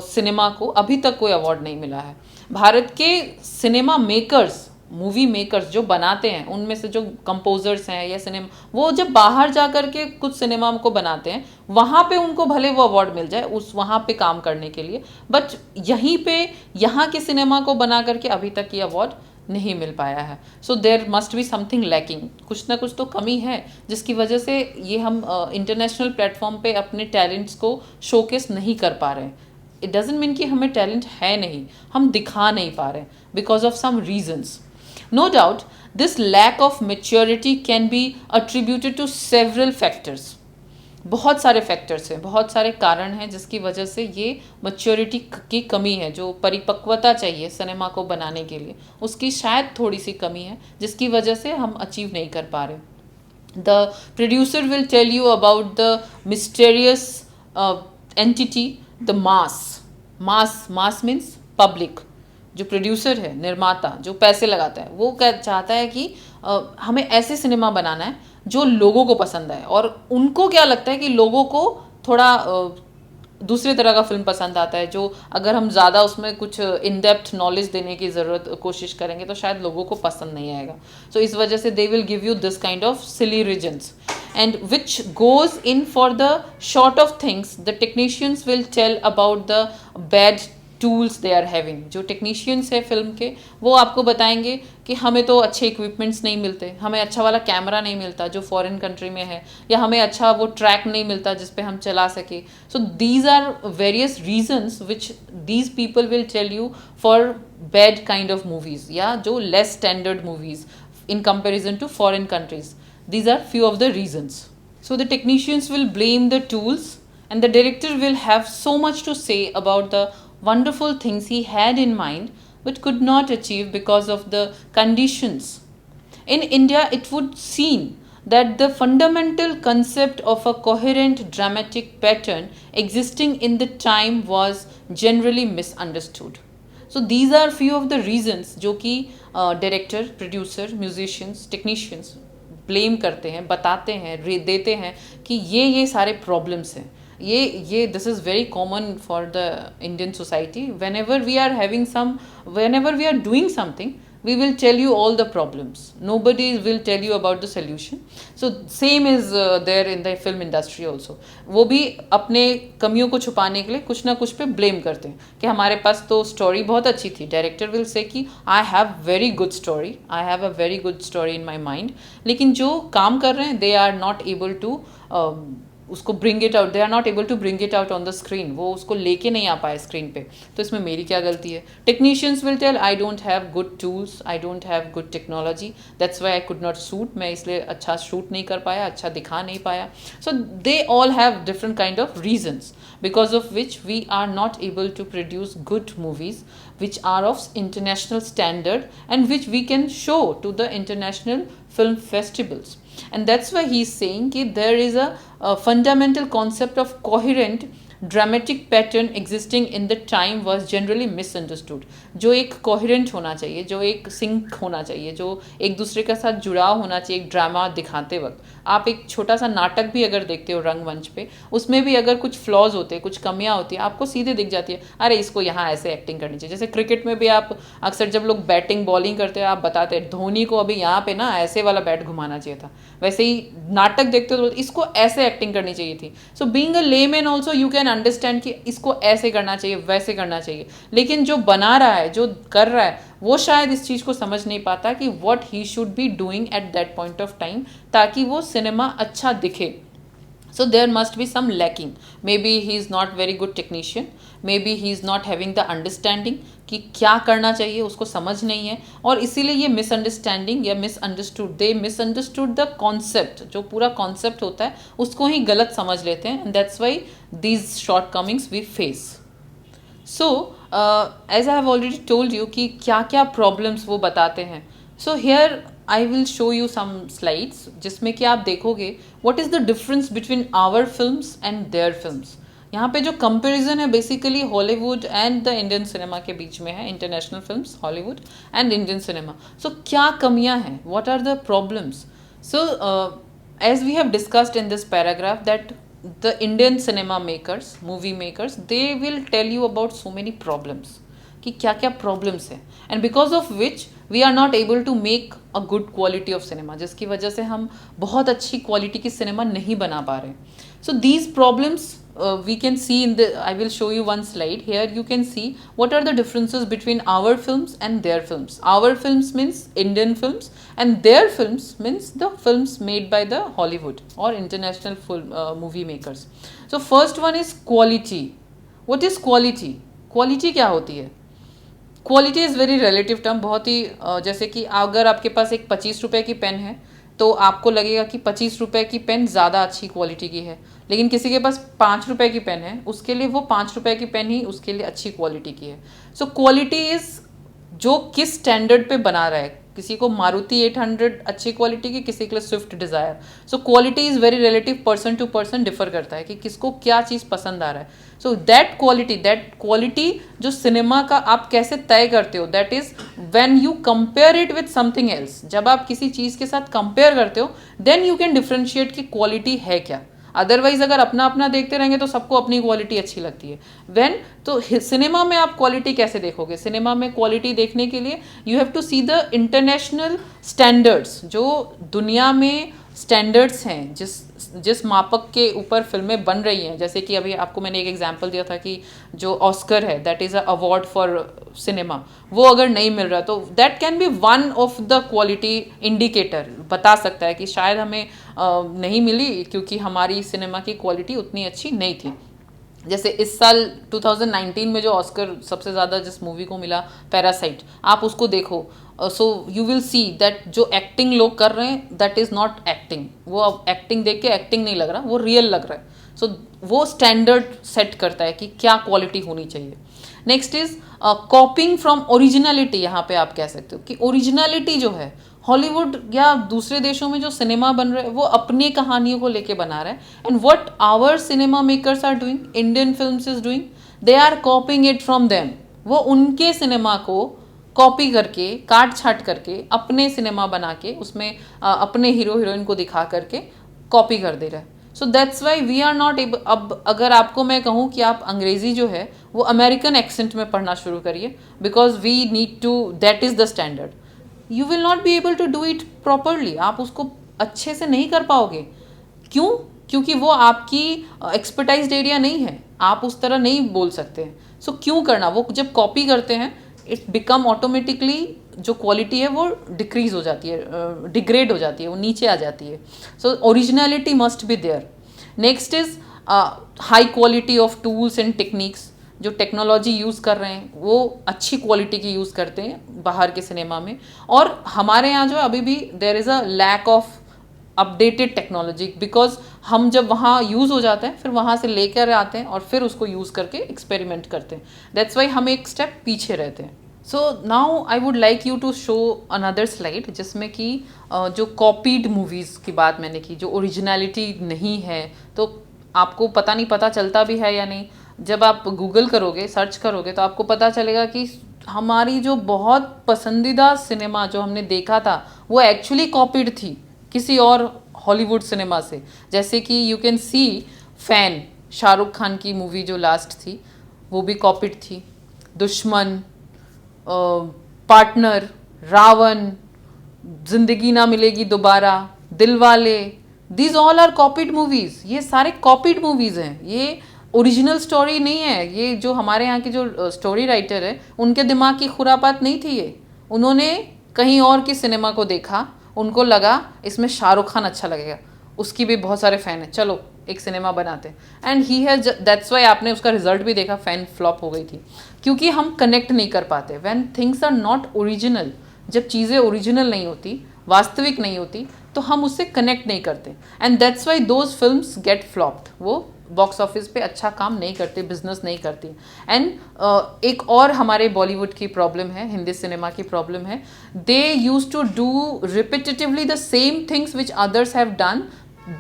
सिनेमा को अभी तक कोई अवार्ड नहीं मिला है. भारत के सिनेमा मेकर्स, मूवी मेकर्स जो बनाते हैं, उनमें से जो कंपोजर्स हैं या सिनेमा, वो जब बाहर जा कर के कुछ सिनेमा को बनाते हैं, वहाँ पे उनको भले वो अवार्ड मिल जाए उस वहाँ पे काम करने के लिए, बट यहीं पे यहाँ के सिनेमा को बना करके अभी तक ये अवार्ड नहीं मिल पाया है. So there must be something lacking, कुछ ना कुछ तो कमी है, जिसकी वजह से ये हम इंटरनेशनल प्लेटफॉर्म पे अपने टैलेंट्स को शोकेस नहीं कर पा रहे हैं. इट डजंट मीन कि हमें टैलेंट है नहीं, हम दिखा नहीं पा रहे because of some reasons. No doubt this lack of maturity can be attributed to several factors. बहुत सारे फैक्टर्स हैं, बहुत सारे कारण हैं जिसकी वजह से ये मैच्योरिटी की कमी है, जो परिपक्वता चाहिए सिनेमा को बनाने के लिए, उसकी शायद थोड़ी सी कमी है, जिसकी वजह से हम अचीव नहीं कर पा रहे. The producer will tell you about the mysterious entity, the mass means public. जो प्रोड्यूसर है, निर्माता, जो पैसे लगाता है, वो क्या चाहता है कि हमें ऐसे सिनेमा बनाना है जो लोगों को पसंद आए, और उनको क्या लगता है कि लोगों को थोड़ा दूसरे तरह का फिल्म पसंद आता है, जो अगर हम ज़्यादा उसमें कुछ इन डेप्थ नॉलेज देने की ज़रूरत कोशिश करेंगे तो शायद लोगों को पसंद नहीं आएगा. सो इस वजह से they will give you this kind of silly reasons, and which goes in for the short of things. The technicians will tell about the bad tools they are having. जो टेक्नीशियंस है फिल्म के, वो आपको बताएंगे कि हमें तो अच्छे इक्विपमेंट्स नहीं मिलते, हमें अच्छा वाला कैमरा नहीं मिलता जो फॉरेन कंट्री में है, या हमें अच्छा वो ट्रैक नहीं मिलता जिस पे हम चला सके. So these are various reasons which these people will tell you for bad kind of movies, या जो less standard movies in comparison to foreign countries. These are few of the reasons. So the technicians will blame the tools, and the director will have so much to say about the wonderful things he had in mind but could not achieve because of the conditions. In India, it would seem that the fundamental concept of a coherent dramatic pattern existing in the time was generally misunderstood. So these are few of the reasons जो कि director, producer, musicians, technicians blame करते हैं, बताते हैं, देते हैं कि ये सारे प्रॉब्लम्स हैं. ये this is very common for the Indian society. whenever we are doing something, we will tell you all the problems. Nobody will tell you about the solution. So same is there in the film industry also. वो भी अपने कमियों को छुपाने के लिए कुछ ना कुछ पे ब्लेम करते हैं कि हमारे पास तो स्टोरी बहुत अच्छी थी. डायरेक्टर विल से कि I have very good story, I have a very good story in my mind, लेकिन जो काम कर रहे हैं they are not able to उसको bring it out, they are not able to bring it out on the screen, वो उसको लेके नहीं आ पाए स्क्रीन पे, तो इसमें मेरी क्या गलती है? Technicians will tell I don't have good tools, I don't have good technology, that's why I could not shoot, मैं इसलिए अच्छा शूट नहीं कर पाया, अच्छा दिखा नहीं पाया. So they all have different kind of reasons because of which we are not able to produce good movies which are of international standard and which we can show to the international film festivals. And that's why he is saying that there is a fundamental concept of coherent dramatic pattern existing in the time was generally misunderstood. जो एक coherent होना चाहिए, जो एक sync होना चाहिए, जो एक दूसरे के साथ जुड़ाव होना चाहिए एक ड्रामा दिखाते वक्त. आप एक छोटा सा नाटक भी अगर देखते हो रंगमंच पे, उसमें भी अगर कुछ फ्लॉज होते हैं, कुछ कमियां होती है, आपको सीधे दिख जाती है, अरे इसको यहाँ ऐसे एक्टिंग करनी चाहिए. जैसे क्रिकेट में भी आप अक्सर जब लोग बैटिंग बॉलिंग करते हैं, आप बताते हैं धोनी को अभी यहाँ पे ना ऐसे वाला बैट घुमाना चाहिए था. वैसे ही नाटक देखते हो तो इसको ऐसे एक्टिंग करनी चाहिए थी. So being a layman also you can understand कि इसको ऐसे करना चाहिए, वैसे करना चाहिए. लेकिन जो बना रहा है, जो कर रहा है, वो शायद इस चीज़ को समझ नहीं पाता कि what he should be doing at that point of time, ताकि वो सिनेमा अच्छा दिखे. So there must be some lacking. Maybe he is not very good technician. Maybe he is not having the understanding कि क्या करना चाहिए, उसको समझ नहीं है, और इसीलिए ये मिसअंडरस्टैंडिंग या misunderstood, they misunderstood the concept. जो पूरा कॉन्सेप्ट होता है उसको ही गलत समझ लेते हैं, and that's why these shortcomings we face. So as I have already told you कि क्या क्या प्रॉब्लम्स वो बताते हैं. So here I will show you some slides जिसमें कि आप देखोगे what is the difference between our films and their films. यहाँ पे जो कंपैरिजन है basically Hollywood and the Indian cinema के बीच में है, international films, Hollywood and Indian cinema. सो क्या कमियाँ हैं, what are the problems? So as we have discussed in this paragraph that the Indian cinema makers, movie makers, they will tell you about so many problems कि क्या क्या problems है, and because of which we are not able to make a good quality of cinema, जिसकी वजह से हम बहुत अच्छी क्वालिटी की सिनेमा नहीं बना पा रहे. So these problems we can see in the, I will show you one slide. Here you can see what are the differences between our films and their films. Our films means Indian films and their films means the films made by the Hollywood or international film, movie makers. So first one is quality. What is quality? Quality क्या होती है? Quality is very relative term. बहुत ही जैसे कि अगर आपके पास एक 25 रुपये की पेन है तो आपको लगेगा कि 25 रुपये की पेन ज़्यादा अच्छी क्वालिटी की है, लेकिन किसी के पास 5 रुपये की पेन है, उसके लिए वो 5 रुपये की पेन ही उसके लिए अच्छी क्वालिटी की है. सो क्वालिटी इज़ जो किस स्टैंडर्ड पे बना रहा है. किसी को मारुति 800 अच्छी क्वालिटी की, किसी के लिए Swift Dzire. So quality is very relative, person to person differ करता है कि किसको क्या चीज़ पसंद आ रहा है. सो दैट क्वालिटी जो सिनेमा का आप कैसे तय करते हो, that is when you compare it with something else. जब आप किसी चीज़ के साथ कंपेयर करते हो देन यू कैन डिफ्रेंशिएट कि क्वालिटी है क्या. अदरवाइज अगर अपना अपना देखते रहेंगे तो सबको अपनी क्वालिटी अच्छी लगती है. तो सिनेमा में आप क्वालिटी कैसे देखोगे? सिनेमा में क्वालिटी देखने के लिए you have to see the international standards, जो दुनिया में स्टैंडर्ड्स हैं, जिस मापक के ऊपर फिल्में बन रही हैं. जैसे कि अभी आपको मैंने एक एग्जांपल दिया था कि जो ऑस्कर है, that is a award for cinema, वो अगर नहीं मिल रहा तो that can be one of the quality indicator. बता सकता है कि शायद हमें नहीं मिली क्योंकि हमारी सिनेमा की क्वालिटी उतनी अच्छी नहीं थी. जैसे इस साल 2019 में जो ऑस्कर सबसे ज़्यादा जिस मूवी को मिला, पैरासाइट, आप उसको देखो. So you will see that जो एक्टिंग लोग कर रहे हैं दैट इज़ नॉट एक्टिंग. वो अब एक्टिंग देख के एक्टिंग नहीं लग रहा, वो रियल लग रहा है. सो वो स्टैंडर्ड सेट करता है कि क्या क्वालिटी होनी चाहिए. Next is कॉपिंग from originality. यहाँ पे आप कह सकते हो कि ओरिजिनलिटी जो है हॉलीवुड या दूसरे देशों में जो सिनेमा बन रहा है वो अपनी कहानियों को लेके बना रहा है. And what our cinema makers are doing, Indian films is doing, they are copying it from them. वो उनके सिनेमा को कॉपी करके, काट छाट करके अपने सिनेमा बना के उसमें अपने हीरो हीरोइन को दिखा करके कॉपी कर दे रहा है. So that's why we are not able. अब अगर आपको मैं कहूँ कि आप अंग्रेज़ी जो है वो अमेरिकन एक्सेंट में पढ़ना शुरू करिए, because we need to, that is the standard. You will not be able to do it properly. आप उसको अच्छे से नहीं कर पाओगे. क्यों? क्योंकि वो आपकी एक्सपर्टाइज्ड एरिया नहीं है, आप उस तरह नहीं बोल सकते हैं. सो क्यों करना? वो जब कॉपी करते हैं इट बिकम ऑटोमेटिकली जो क्वालिटी है वो डिक्रीज हो जाती है, डिग्रेड हो जाती है, वो नीचे आ जाती है. So originality must be there. Next is high quality of tools and techniques, जो टेक्नोलॉजी यूज़ कर रहे हैं वो अच्छी क्वालिटी की यूज़ करते हैं बाहर के सिनेमा में। और हमारे यहाँ जो अभी भी there is a lack of updated technology, because हम जब वहाँ यूज़ हो जाते हैं फिर वहाँ से लेकर आते हैं और फिर उसको यूज़ करके एक्सपेरिमेंट करते हैं। दैट्स वाई हम एक स्टेप पीछे रहते हैं। So now I would like you to show another slide, जिसमें कि जो कॉपीड मूवीज़ की बात मैंने की, जो ओरिजिनलिटी नहीं है, तो आपको पता चलता भी है या नहीं। जब आप गूगल करोगे, सर्च करोगे, तो आपको पता चलेगा कि हमारी जो बहुत पसंदीदा सिनेमा जो हमने देखा था वो एक्चुअली कॉपीड थी किसी और हॉलीवुड सिनेमा से। जैसे कि you can C fan, Shahrukh Khan की मूवी जो लास्ट थी वो भी कॉपीड थी। दुश्मन, पार्टनर, रावण, जिंदगी Na Milegi Dobara, Dilwale, these all are copied movies. ये सारे कॉपीड मूवीज़ हैं, ये ओरिजिनल स्टोरी नहीं है। ये जो हमारे यहाँ के जो स्टोरी राइटर है उनके दिमाग की खुरापात नहीं थी ये। उन्होंने कहीं और की सिनेमा को देखा, उनको लगा इसमें शाहरुख खान अच्छा लगेगा, उसकी भी बहुत सारे फ़ैन हैं, चलो एक सिनेमा बनाते हैं। And he has, that's why आपने उसका रिजल्ट भी देखा, फैन फ्लॉप हो गई थी। क्योंकि हम कनेक्ट नहीं कर पाते when things are not original. जब चीज़ें ओरिजिनल नहीं होती, वास्तविक नहीं होती, तो हम उससे कनेक्ट नहीं करते। And that's why those films get flopped. वो बॉक्स ऑफिस पे अच्छा काम नहीं करते, बिजनेस नहीं करती। एंड एक और हमारे बॉलीवुड की प्रॉब्लम है, हिंदी सिनेमा की प्रॉब्लम है, they use to do repetitively the same things which others have done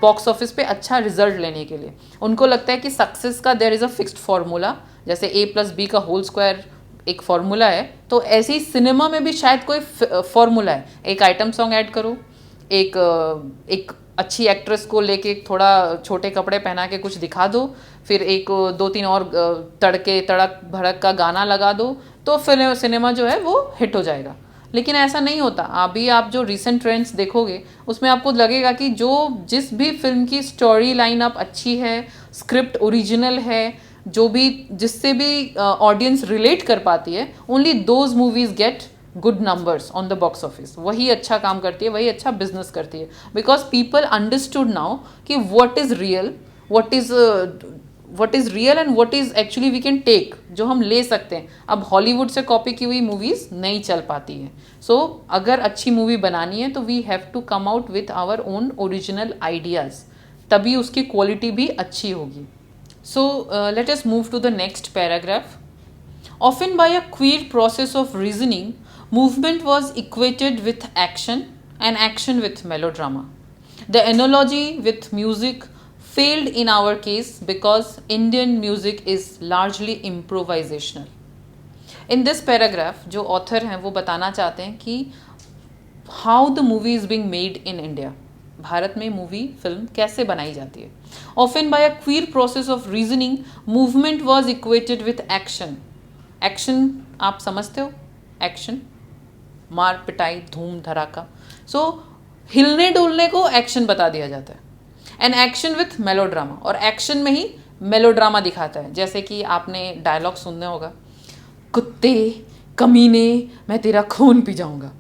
box office पे अच्छा रिजल्ट लेने के लिए। उनको लगता है कि सक्सेस का there is a fixed formula, जैसे A+B का होल स्क्वायर एक फार्मूला है, तो ऐसे ही सिनेमा में भी शायद कोई फार्मूला है। एक आइटम सॉन्ग ऐड करो, एक अच्छी एक्ट्रेस को लेके थोड़ा छोटे कपड़े पहना के कुछ दिखा दो, फिर एक 2-3 और तड़क भड़क का गाना लगा दो, तो फिर सिनेमा जो है वो हिट हो जाएगा। लेकिन ऐसा नहीं होता। अभी आप जो रिसेंट ट्रेंड्स देखोगे उसमें आपको लगेगा कि जिस भी फिल्म की स्टोरी लाइन अप अच्छी है, स्क्रिप्ट ओरिजिनल है, जो भी जिससे भी ऑडियंस रिलेट कर पाती है, only those movies get good numbers on the box office. वही अच्छा काम करती है, वही अच्छा बिजनेस करती है, बिकॉज पीपल अंडरस्टूड नाउ कि what is real, what is real and what is actually we can take, जो हम ले सकते हैं। अब हॉलीवुड से कॉपी की हुई मूवीज नहीं चल पाती है। सो अगर अच्छी मूवी बनानी है तो we have to come out with our own original ideas, तभी उसकी क्वालिटी भी अच्छी होगी। So let us move to the next paragraph. Often by a queer process of reasoning, movement was equated with action and action with melodrama. The analogy with music failed in our case because Indian music is largely improvisational. In this paragraph, जो author हैं वो बताना चाहते हैं कि how the movie is being made in India. Bharat में movie film कैसे बनाई जाती है। Often by a queer process of reasoning, movement was equated with action. Action आप समझते हो, एक्शन मार पिटाई धूम धड़ाका। सो हिलने डुलने को एक्शन बता दिया जाता है। एंड एक्शन विथ मेलोड्रामा, और एक्शन में ही मेलोड्रामा दिखाता है। जैसे कि आपने डायलॉग सुनने होगा, कुत्ते कमीने मैं तेरा खून पी जाऊंगा।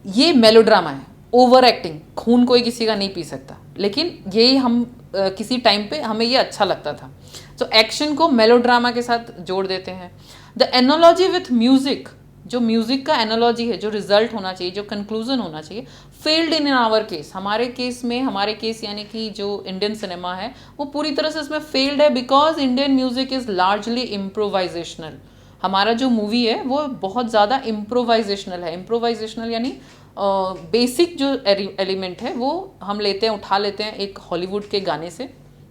ये मेलोड्रामा है, ओवर एक्टिंग। खून कोई किसी का नहीं पी सकता, लेकिन यही हम किसी टाइम पे हमें ये अच्छा लगता था। तो एक्शन को मेलोड्रामा के साथ जोड़ देते हैं। द एनोलॉजी विथ म्यूजिक, जो म्यूजिक का एनोलॉजी है, जो रिजल्ट होना चाहिए, जो कंक्लूजन होना चाहिए, फेल्ड इन आवर केस। हमारे केस यानी कि जो इंडियन सिनेमा है वो पूरी तरह से इसमें फेल्ड है, because Indian music is largely improvisational. हमारा जो मूवी है वो बहुत ज़्यादा इम्प्रोवाइजेशनल है। इम्प्रोवाइजेशनल यानी बेसिक जो एलिमेंट है वो हम लेते हैं, उठा लेते हैं एक हॉलीवुड के गाने से,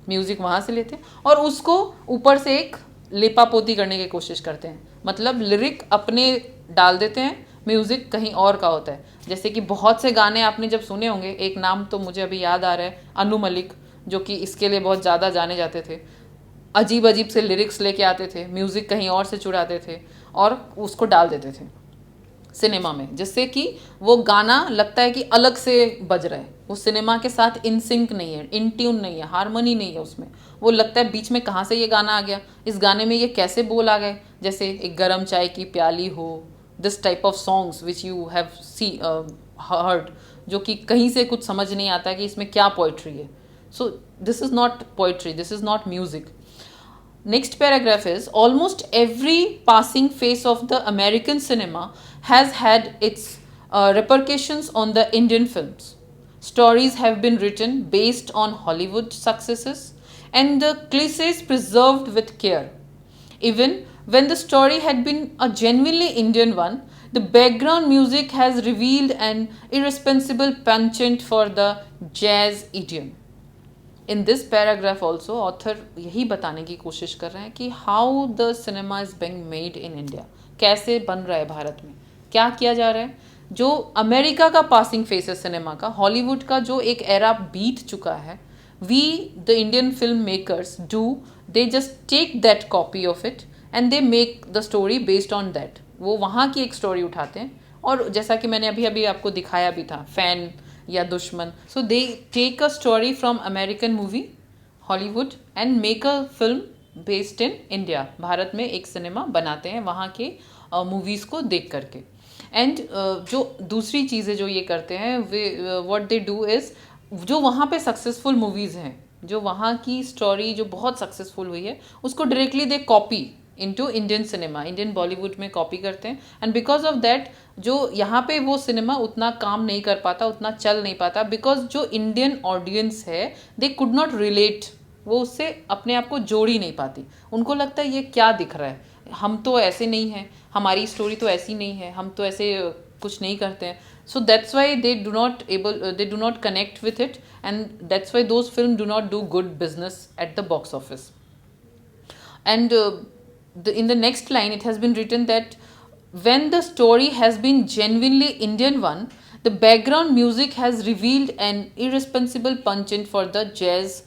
म्यूज़िक वहाँ से लेते हैं और उसको ऊपर से एक लेपापोती करने की कोशिश करते हैं। मतलब लिरिक अपने डाल देते हैं, म्यूज़िक कहीं और का होता है। जैसे कि बहुत से गाने आपने जब सुने होंगे, एक नाम तो मुझे अभी याद आ रहा है, अनु मलिक, जो कि इसके लिए बहुत ज़्यादा जाने जाते थे। अजीब अजीब से लिरिक्स लेके आते थे, म्यूज़िक कहीं और से चुराते थे और उसको डाल देते थे सिनेमा में, जिससे कि वो गाना लगता है कि अलग से बज रहा है, वो सिनेमा के साथ इन सिंक नहीं है, इन ट्यून नहीं है, हारमोनी नहीं है उसमें। वो लगता है बीच में कहाँ से ये गाना आ गया, इस गाने में ये कैसे बोल आ गए। जैसे एक गरम चाय की प्याली हो, this type of songs which you have heard, जो कि कहीं से कुछ समझ नहीं आता कि इसमें क्या पोइट्री है। सो This is not poetry, this is not music. Next paragraph is, almost every passing phase of the American cinema has had its repercussions on the Indian films. Stories have been written based on Hollywood successes and the cliches preserved with care. Even when the story had been a genuinely Indian one, the background music has revealed an irresponsible penchant for the jazz idiom. In this paragraph also author यही बताने की कोशिश कर रहे हैं कि how the cinema is being made in India, कैसे बन रहा है भारत में, क्या किया जा रहा है. जो अमेरिका का पासिंग फेस है सिनेमा का, हॉलीवुड का जो एक एरा बीत चुका है, we the Indian film makers do, they just take that copy of it and they make the story based on that. वो वहाँ की एक स्टोरी उठाते हैं और जैसा कि मैंने अभी अभी आपको दिखाया भी था, फैन या दुश्मन. So they take a story from American movie Hollywood and make a film based in India. Bharat में एक सिनेमा बनाते हैं वहाँ के मूवीज़ को देख करके. एंड जो दूसरी चीज़ें जो ये करते हैं, way what they do is, जो वहाँ पे सक्सेसफुल मूवीज़ हैं, जो वहाँ की स्टोरी जो बहुत सक्सेसफुल हुई है, उसको directly they copy into Indian cinema, Indian Bollywood में कॉपी करते हैं. एंड बिकॉज ऑफ दैट जो यहाँ पे वो सिनेमा उतना काम नहीं कर पाता, उतना चल नहीं पाता, बिकॉज जो इंडियन ऑडियंस है दे कुड नॉट रिलेट, वो उससे अपने आप को जोड़ ही नहीं पाती. उनको लगता है ये क्या दिख रहा है, हम तो ऐसे नहीं हैं, हमारी स्टोरी तो ऐसी नहीं है, हम तो ऐसे कुछ नहीं करते हैं. सो that's why they do not connect with it and that's why those film do not do good business at the box office. And in the next line it has been written that when the story has been genuinely Indian one, the background music has revealed an irresponsible penchant for the jazz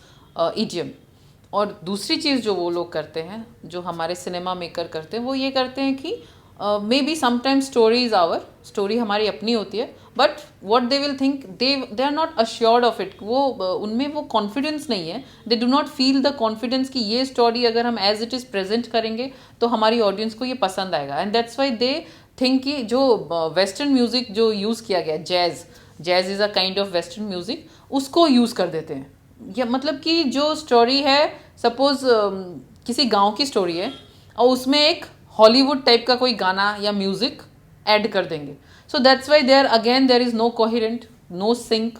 idiom. और दूसरी चीज़ जो वो लोग करते हैं, जो हमारे cinema maker करते हैं, वो ये करते हैं कि maybe sometimes story is our, story हमारी अपनी होती है, but what they will think, they are not assured of it. वो उनमें वो कॉन्फिडेंस नहीं है, they do not feel the confidence कि ये स्टोरी अगर हम एज इट इज़ प्रेजेंट करेंगे तो हमारी ऑडियंस को ये पसंद आएगा. And that's why they think कि जो वेस्टर्न म्यूज़िक जो यूज़ किया गया, jazz is a kind of western music, उसको यूज़ कर देते हैं. या मतलब कि जो स्टोरी है, सपोज किसी गांव की स्टोरी है और उसमें एक हॉलीवुड टाइप का कोई गाना या म्यूज़िक ऐड कर देंगे. So that's why there is no coherent, no sync,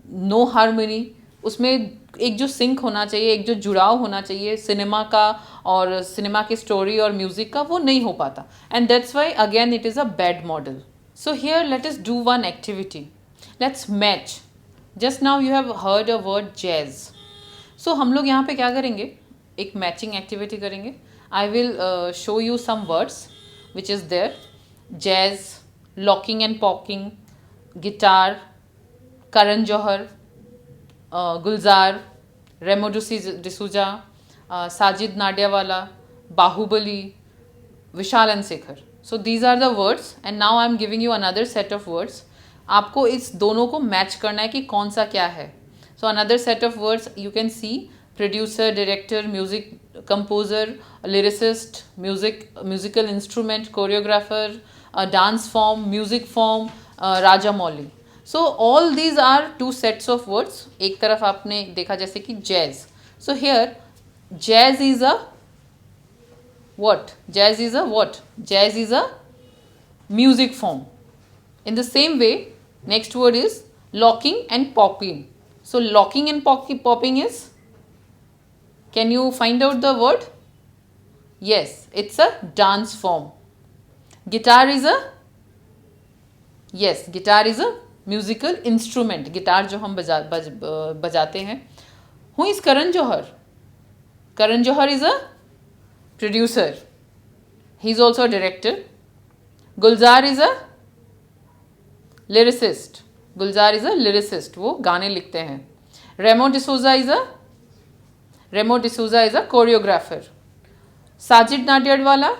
no harmony. उसमें एक जो सिंक होना चाहिए, एक जो जुड़ाव होना चाहिए सिनेमा का और सिनेमा की स्टोरी और म्यूज़िक का, वो नहीं हो पाता. And that's why again it is a bad model. So here let us do one activity, let's match. Just now you have heard a word jazz. So हम लोग यहाँ पे क्या करेंगे, एक मैचिंग एक्टिविटी करेंगे. I will show you some words which is there: jazz, locking and pocking, guitar, Karan Johar, Gulzar, Remo D'Souza, Sajid Nadiawala, Bahubali, Vishal and Shekhar. So these are the words and now I am giving you another set of words. आपको इस दोनों को match करना है कि कौन सा क्या है. So another set of words you can see: producer, director, music composer, lyricist, musical instrument, choreographer, dance form, music form, Rajamouli. So all these are two sets of words. एक तरफ आपने देखा जैसे कि jazz. So here jazz is a what? Jazz is a what? Jazz is a music form. In the same way, next word is locking and popping. So locking and popping is, can you find out the word? Yes, it's a dance form. Guitar is a, yes, guitar is a musical instrument. Guitar जो हम बजाते हैं. Who is Karan Johar? Karan Johar is a producer. He is also a director. Gulzar is a lyricist. Gulzar is a lyricist. वो गाने लिखते हैं. Remo D'Souza is a choreographer. Sajid Nadiadwala,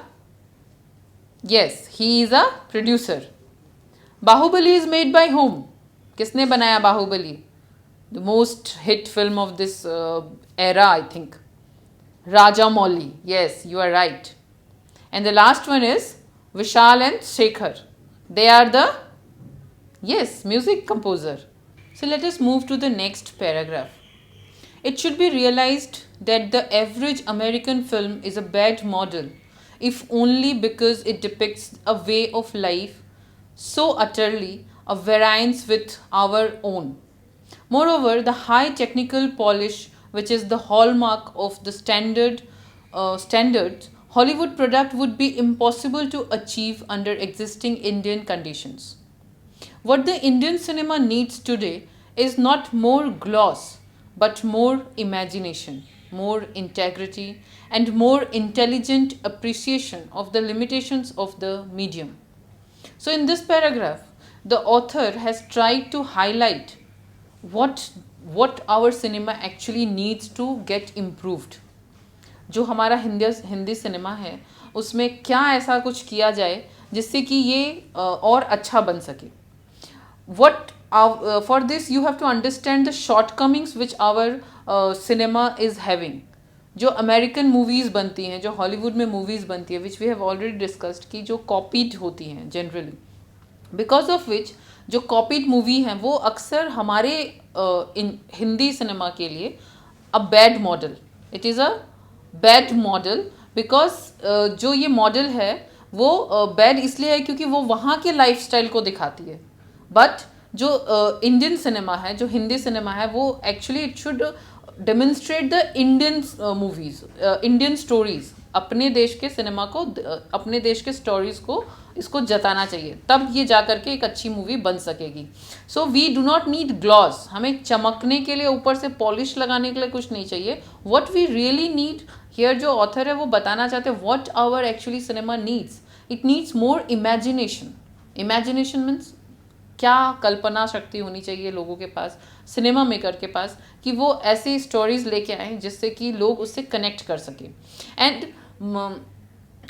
yes, he is a producer. Bahubali is made by whom? किसने बनाया Baahubali? The most hit film of this era, I think. Rajamouli. Yes, you are right. And the last one is Vishal and Shekhar. They are the, yes, music composer. So let us move to the next paragraph. It should be realized that the average American film is a bad model, if only because it depicts a way of life so utterly a variance with our own. Moreover, the high technical polish, which is the hallmark of the standards Hollywood product, would be impossible to achieve under existing Indian conditions. What the Indian cinema needs today is not more gloss, but more imagination, more integrity, and more intelligent appreciation of the limitations of the medium. So, in this paragraph, the author has tried to highlight what our cinema actually needs to get improved. जो हमारा Hindi cinema है उसमें क्या ऐसा कुछ किया जाए जिससे कि ये और अच्छा बन सके. For this you have to understand the shortcomings which our cinema is having. जो अमेरिकन मूवीज़ बनती हैं, जो हॉलीवुड में मूवीज़ बनती है, which we have already discussed, कि जो कॉपीड होती हैं जनरली, बिकॉज ऑफ विच जो कॉपीड मूवी हैं वो अक्सर हमारे हिंदी सिनेमा के लिए अ bad model. It is a bad model because जो ये मॉडल है वो बैड इसलिए है क्योंकि वो वहाँ के लाइफस्टाइल को दिखाती है. बट जो इंडियन सिनेमा है, जो हिंदी सिनेमा है, वो actually it should demonstrate the Indian movies, Indian stories. अपने देश के सिनेमा को, अपने देश के स्टोरीज़ को इसको जताना चाहिए, तब ये जा कर के एक अच्छी मूवी बन सकेगी. So we do not need gloss. हमें चमकने के लिए, ऊपर से पॉलिश लगाने के लिए कुछ नहीं चाहिए. What we really need here, जो ऑथर है वो बताना चाहते हैं, what our actually cinema needs. It needs more imagination. Imagination means क्या कल्पना शक्ति होनी चाहिए लोगों के पास, सिनेमा मेकर के पास, कि वो ऐसी स्टोरीज लेके आए जिससे कि लोग उससे कनेक्ट कर सकें. एंड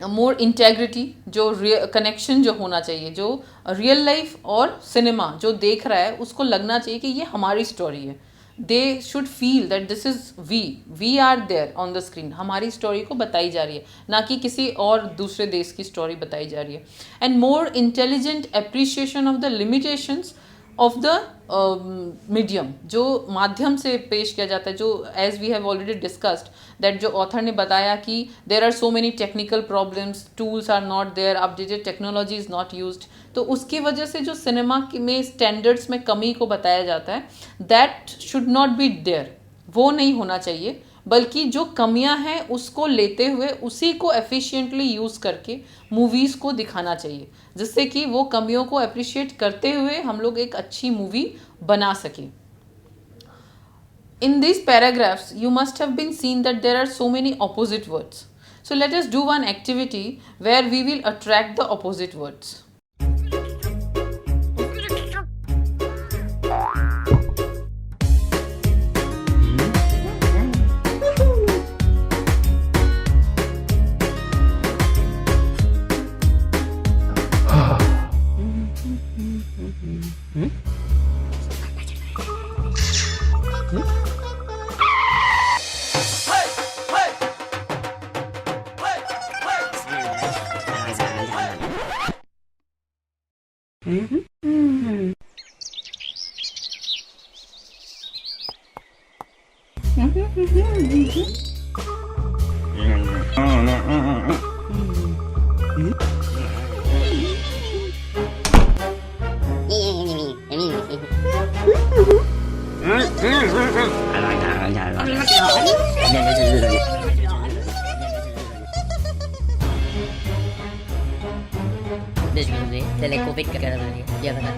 मोर इंटेग्रिटी, जो कनेक्शन जो होना चाहिए, जो रियल लाइफ और सिनेमा जो देख रहा है उसको लगना चाहिए कि ये हमारी स्टोरी है. They should feel that this is we are there on the screen. हमारी स्टोरी को बताई जा रही है, ना कि किसी और दूसरे देश की स्टोरी बताई जा रही है. And more intelligent appreciation of the limitations of the medium, जो माध्यम से पेश किया जाता है, जो as we have already discussed that जो ऑथर ने बताया कि there are so many technical problems, tools are not there, updated technology is not used. तो उसकी वजह से जो सिनेमा में स्टैंडर्ड्स में कमी को बताया जाता है, that should not be there. वो नहीं होना चाहिए, बल्कि जो कमियां हैं उसको लेते हुए उसी को एफिशिएंटली यूज़ करके मूवीज़ को दिखाना चाहिए, जिससे कि वो कमियों को अप्रिशिएट करते हुए हम लोग एक अच्छी मूवी बना सकें. In these paragraphs, you must have been seen that there are so many opposite words. So let us do one activity where we will attract the opposite words. Dari COVID ke dalam dia. Dia kata,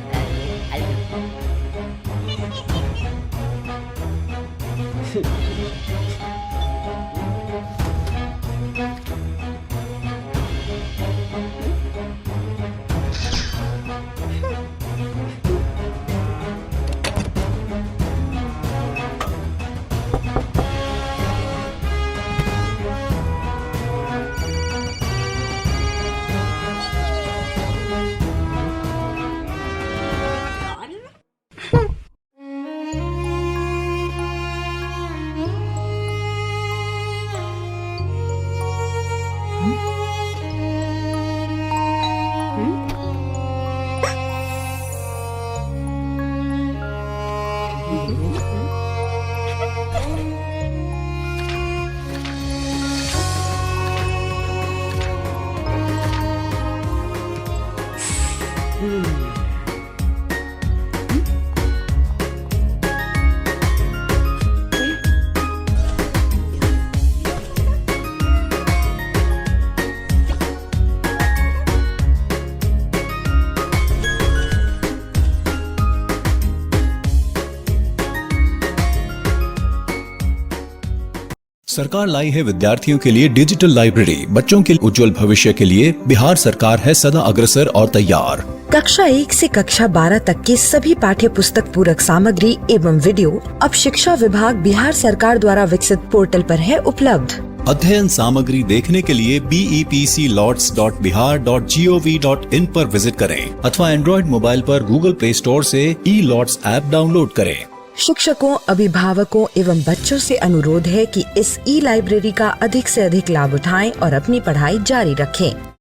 सरकार लाई है विद्यार्थियों के लिए digital library. बच्चों के उज्जवल भविष्य के लिए बिहार सरकार है सदा अग्रसर और तैयार। कक्षा 1 से कक्षा 12 तक की सभी पाठ्य पुस्तक पूरक सामग्री एवं वीडियो अब शिक्षा विभाग बिहार सरकार द्वारा विकसित पोर्टल पर है उपलब्ध। अध्ययन सामग्री देखने के लिए BEPCLOTS.bihar.gov.in पर विजिट करें अथवा एंड्रॉइड मोबाइल पर गूगल प्ले स्टोर से E-LOTS ऐप डाउनलोड करें। शिक्षकों, अभिभावकों एवं बच्चों से अनुरोध है कि इस ई लाइब्रेरी का अधिक से अधिक लाभ उठाएं और अपनी पढ़ाई जारी रखें।